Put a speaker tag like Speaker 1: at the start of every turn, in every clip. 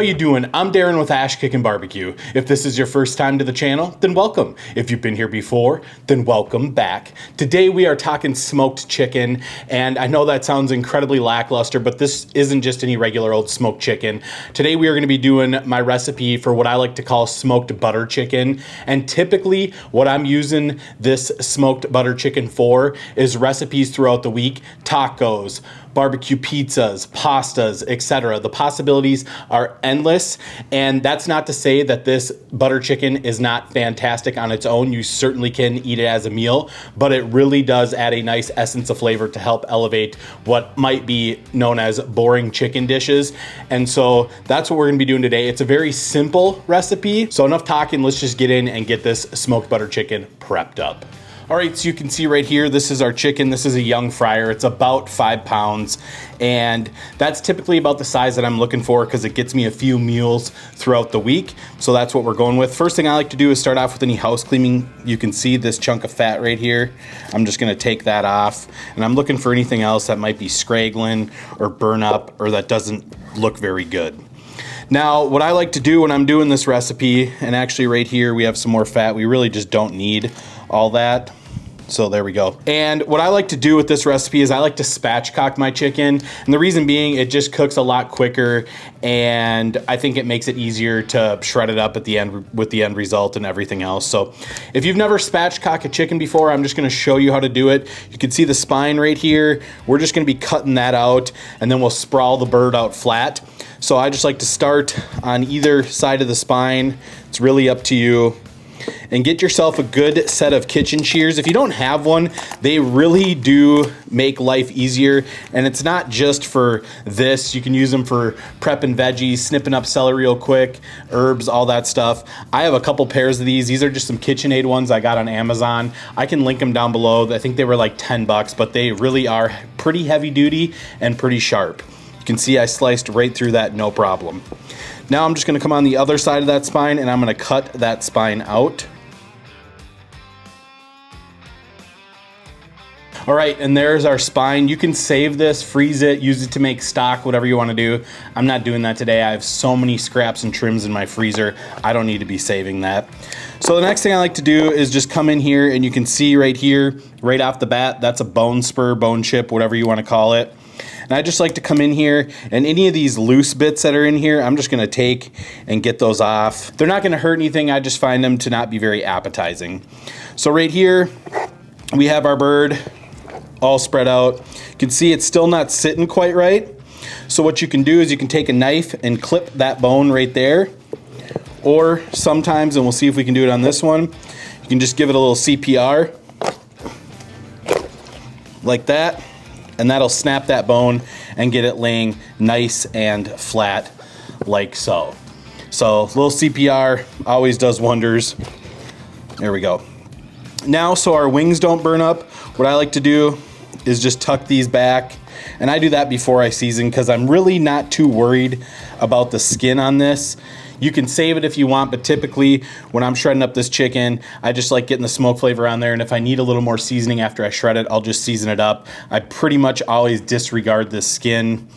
Speaker 1: How you doing? I'm Darren with Kickin BBQ. If this is your first time to the channel, then welcome. If you've been here before, then welcome back. Today we are talking smoked chicken, and I know that sounds incredibly lackluster, but this isn't just any regular old smoked chicken. Today we are going to be doing my recipe for what I like to call smoked butter chicken, and typically what I'm using this smoked butter chicken for is recipes throughout the week, tacos, barbecue pizzas, pastas, etc. The possibilities are endless, and that's not to say that this butter chicken is not fantastic on its own. You certainly can eat it as a meal, but it really does add a nice essence of flavor to help elevate what might be known as boring chicken dishes. And so that's what we're gonna be doing today. It's a very simple recipe. So enough talking, let's just get in and get this smoked butter chicken prepped up. All right, so you can see right here, this is our chicken. This is a young fryer. It's about 5 pounds, and that's typically about the size that I'm looking for because it gets me a few meals throughout the week. So that's what we're going with. First thing I like to do is start off with any house cleaning. You can see this chunk of fat right here. I'm just gonna take that off, and I'm looking for anything else that might be scraggling or burn up or that doesn't look very good. Now, what I like to do when I'm doing this recipe, and actually right here we have some more fat, we really just don't need all that. So there we go. And what I like to do with this recipe is I like to spatchcock my chicken. And the reason being, it just cooks a lot quicker, and I think it makes it easier to shred it up at the end with the end result and everything else. So if you've never spatchcocked a chicken before, I'm just gonna show you how to do it. You can see the spine right here. We're just gonna be cutting that out, and then we'll sprawl the bird out flat. So I just like to start on either side of the spine. It's really up to you. And get yourself a good set of kitchen shears. If you don't have one, they really do make life easier. And it's not just for this. You can use them for prepping veggies, snipping up celery real quick, herbs, all that stuff. I have a couple pairs of these. These are just some KitchenAid ones I got on Amazon. I can link them down below. I think they were like 10 bucks, but they really are pretty heavy duty and pretty sharp. You can see I sliced right through that, no problem. Now I'm just gonna come on the other side of that spine, and I'm gonna cut that spine out. All right, and there's our spine. You can save this, freeze it, use it to make stock, whatever you wanna do. I'm not doing that today. I have so many scraps and trims in my freezer. I don't need to be saving that. So the next thing I like to do is just come in here, and you can see right here, right off the bat, that's a bone spur, bone chip, whatever you wanna call it. And I just like to come in here, and any of these loose bits that are in here, I'm just gonna take and get those off. They're not gonna hurt anything. I just find them to not be very appetizing. So right here, we have our bird all spread out. You can see it's still not sitting quite right. So what you can do is you can take a knife and clip that bone right there. Or sometimes, and we'll see if we can do it on this one, you can just give it a little CPR, like that. And that'll snap that bone and get it laying nice and flat like so. So a little CPR always does wonders. There we go. Now, so our wings don't burn up, what I like to do is just tuck these back. And I do that before I season because I'm really not too worried about the skin on this. You can save it if you want, but typically when I'm shredding up this chicken, I just like getting the smoke flavor on there, and if I need a little more seasoning after I shred it, I'll just season it up. I pretty much always disregard the skin,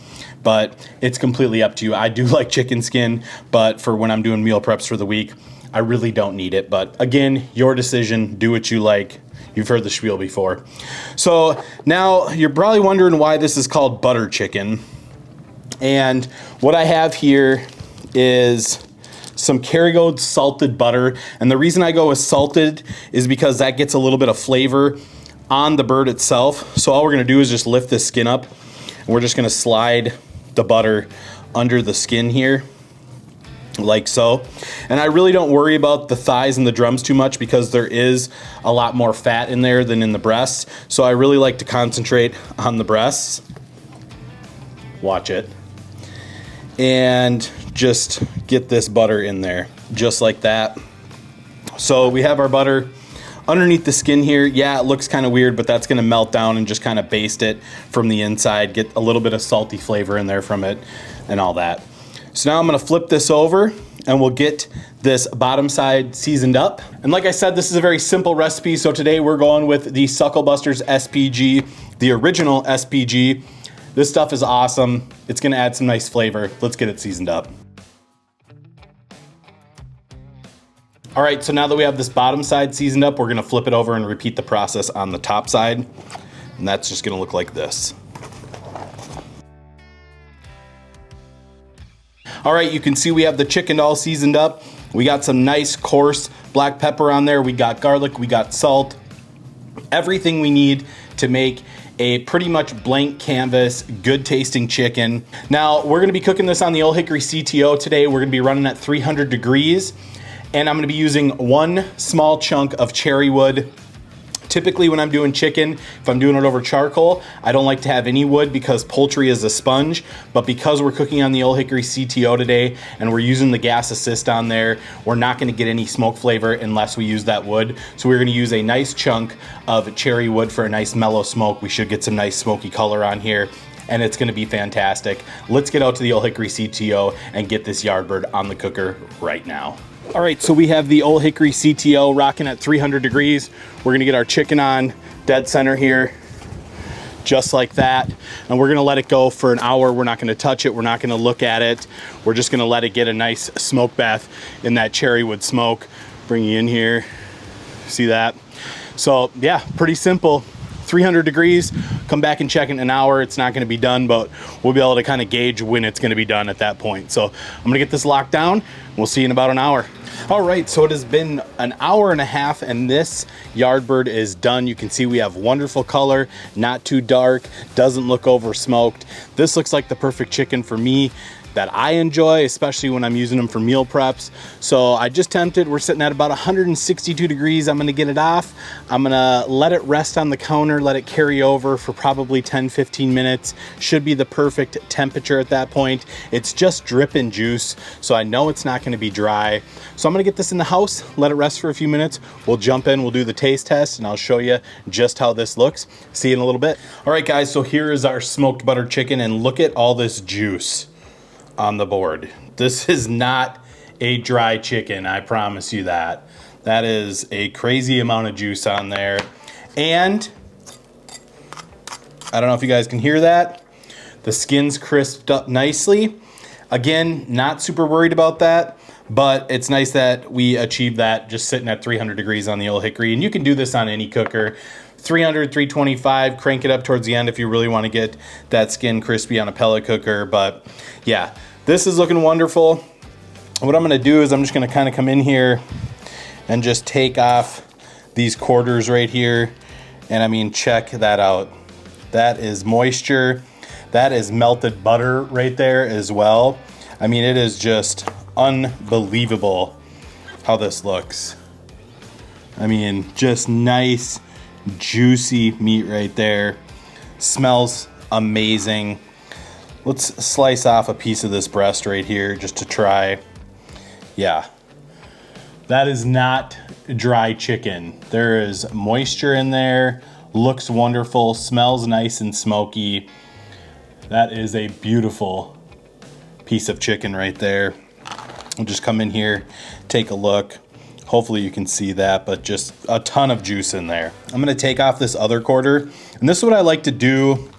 Speaker 1: but it's completely up to you. I do like chicken skin, but for when I'm doing meal preps for the week, I really don't need it. But again, your decision, do what you like. You've heard the spiel before. So now you're probably wondering why this is called butter chicken. And what I have here is some Kerrygold salted butter. And the reason I go with salted is because that gets a little bit of flavor on the bird itself. So all we're gonna do is just lift this skin up, and we're just gonna slide the butter under the skin here, like so. And I really don't worry about the thighs and the drums too much because there is a lot more fat in there than in the breasts. So I really like to concentrate on the breasts. Watch it. And just get this butter in there, just like that. So we have our butter underneath the skin here. Yeah, it looks kind of weird, but that's gonna melt down and just kind of baste it from the inside, get a little bit of salty flavor in there from it and all that. So now I'm gonna flip this over, and we'll get this bottom side seasoned up. And like I said, this is a very simple recipe. So today we're going with the Sucklebusters SPG, the original SPG. This stuff is awesome. It's gonna add some nice flavor. Let's get it seasoned up. All right, so now that we have this bottom side seasoned up, we're gonna flip it over and repeat the process on the top side. And that's just gonna look like this. All right, you can see we have the chicken all seasoned up. We got some nice coarse black pepper on there. We got garlic, we got salt, everything we need to make a pretty much blank canvas, good tasting chicken. Now, we're gonna be cooking this on the Old Hickory CTO today. We're gonna be running at 300 degrees, and I'm gonna be using one small chunk of cherry wood. Typically when I'm doing chicken, if I'm doing it over charcoal, I don't like to have any wood because poultry is a sponge, but because we're cooking on the Old Hickory CTO today and we're using the gas assist on there, we're not gonna get any smoke flavor unless we use that wood. So we're gonna use a nice chunk of cherry wood for a nice mellow smoke. We should get some nice smoky color on here, and it's gonna be fantastic. Let's get out to the Old Hickory CTO and get this Yardbird on the cooker right now. All right, so we have the Old Hickory CTO rocking at 300 degrees. We're gonna get our chicken on dead center here, just like that. And we're gonna let it go for an hour. We're not gonna touch it. We're not gonna look at it. We're just gonna let it get a nice smoke bath in that cherry wood smoke. Bring you in here, see that? So yeah, pretty simple. 300 degrees, come back and check in an hour. It's not gonna be done, but we'll be able to kind of gauge when it's gonna be done at that point. So I'm gonna get this locked down. We'll see you in about an hour. All right, so it has been an hour and a half and this Yardbird is done. You can see we have wonderful color, not too dark, doesn't look over smoked. This looks like the perfect chicken for me that I enjoy, especially when I'm using them for meal preps. So I just tempted, we're sitting at about 162 degrees. I'm gonna get it off. I'm gonna let it rest on the counter, let it carry over for probably 10-15 minutes. Should be the perfect temperature at that point. It's just dripping juice, so I know it's not gonna be dry. So I'm gonna get this in the house, let it rest for a few minutes. We'll jump in, we'll do the taste test, and I'll show you just how this looks. See you in a little bit. All right, guys, so here is our smoked butter chicken, and look at all this juice on the board. This is not a dry chicken, I promise you that. That is a crazy amount of juice on there. And I don't know if you guys can hear that. The skin's crisped up nicely. Again, not super worried about that, but it's nice that we achieved that just sitting at 300 degrees on the Old Hickory. And you can do this on any cooker. 300, 325, crank it up towards the end if you really want to get that skin crispy on a pellet cooker. But yeah, this is looking wonderful. What I'm gonna do is I'm just gonna kind of come in here and just take off these quarters right here. And I mean, check that out. That is moisture. That is melted butter right there as well. I mean, it is just unbelievable how this looks. I mean, just nice, juicy meat right there. Smells amazing. Let's slice off a piece of this breast right here just to try. Yeah, that is not dry chicken. There is moisture in there, looks wonderful, smells nice and smoky. That is a beautiful piece of chicken right there. We'll just come in here, take a look. Hopefully you can see that, but just a ton of juice in there. I'm gonna take off this other quarter, and this is what I like to do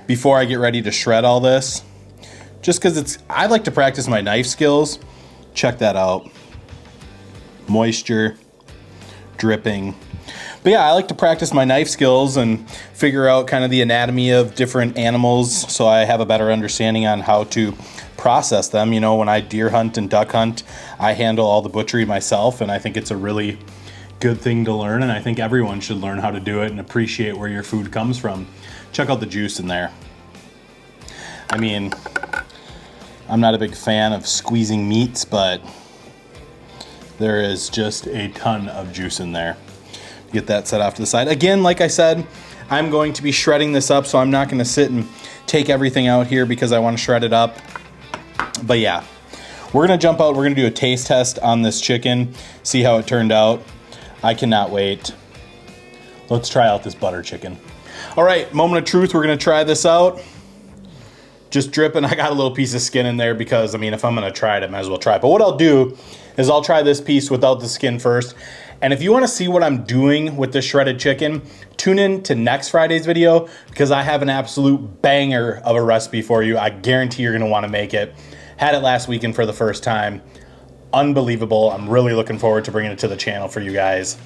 Speaker 1: before I get ready to shred all this. Just because I like to practice my knife skills. Check that out. Moisture, dripping. But yeah, I like to practice my knife skills and figure out kind of the anatomy of different animals so I have a better understanding on how to process them. You know, when I deer hunt and duck hunt, I handle all the butchery myself, and I think it's a really good thing to learn, and I think everyone should learn how to do it and appreciate where your food comes from. Check out the juice in there. I mean, I'm not a big fan of squeezing meats, but there is just a ton of juice in there. Get that set off to the side. Again, like I said, I'm going to be shredding this up, so I'm not gonna sit and take everything out here because I wanna shred it up. But yeah, we're gonna jump out, we're gonna do a taste test on this chicken, see how it turned out. I cannot wait. Let's try out this butter chicken. All right, moment of truth, we're gonna try this out. Just dripping, I got a little piece of skin in there because, I mean, if I'm gonna try it, I might as well try it. But what I'll do is I'll try this piece without the skin first. And if you wanna see what I'm doing with the shredded chicken, tune in to next Friday's video because I have an absolute banger of a recipe for you. I guarantee you're gonna wanna make it. Had it last weekend for the first time. unbelievable. I'm really looking forward to bringing it to the channel for you guys.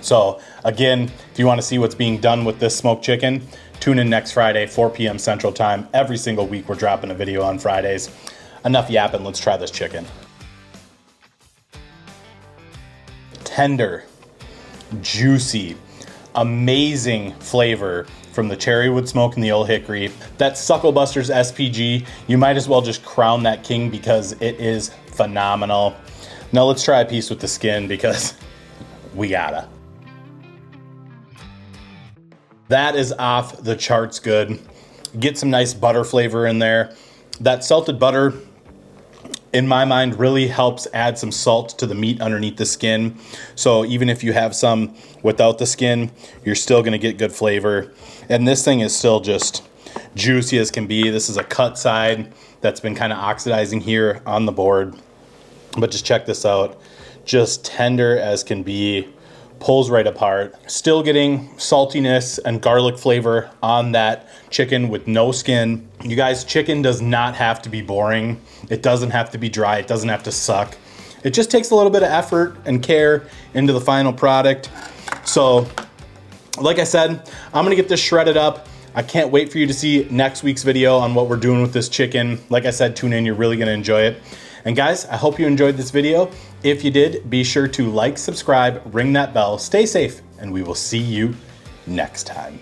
Speaker 1: So again, if you want to see what's being done with this smoked chicken, tune in next Friday, 4 p.m. Central Time. Every single week we're dropping a video on Fridays. Enough yapping, let's try this chicken. Tender, juicy, amazing flavor from the cherry wood smoke and the old hickory. That Suckle Busters SPG, you might as well just crown that king because it is phenomenal. Now let's try a piece with the skin because we gotta. That is off the charts good. Get some nice butter flavor in there. That salted butter, in my mind, really helps add some salt to the meat underneath the skin. So even if you have some without the skin, you're still gonna get good flavor. And this thing is still just juicy as can be. This is a cut side that's been kind of oxidizing here on the board. But just check this out. Just tender as can be. Pulls right apart. Still getting saltiness and garlic flavor on that chicken with no skin. You guys, chicken does not have to be boring. It doesn't have to be dry. It doesn't have to suck. It just takes a little bit of effort and care into the final product. So, like I said, I'm gonna get this shredded up. I can't wait for you to see next week's video on what we're doing with this chicken. Like I said, tune in, you're really gonna enjoy it. And guys, I hope you enjoyed this video. If you did, be sure to like, subscribe, ring that bell, stay safe, and we will see you next time.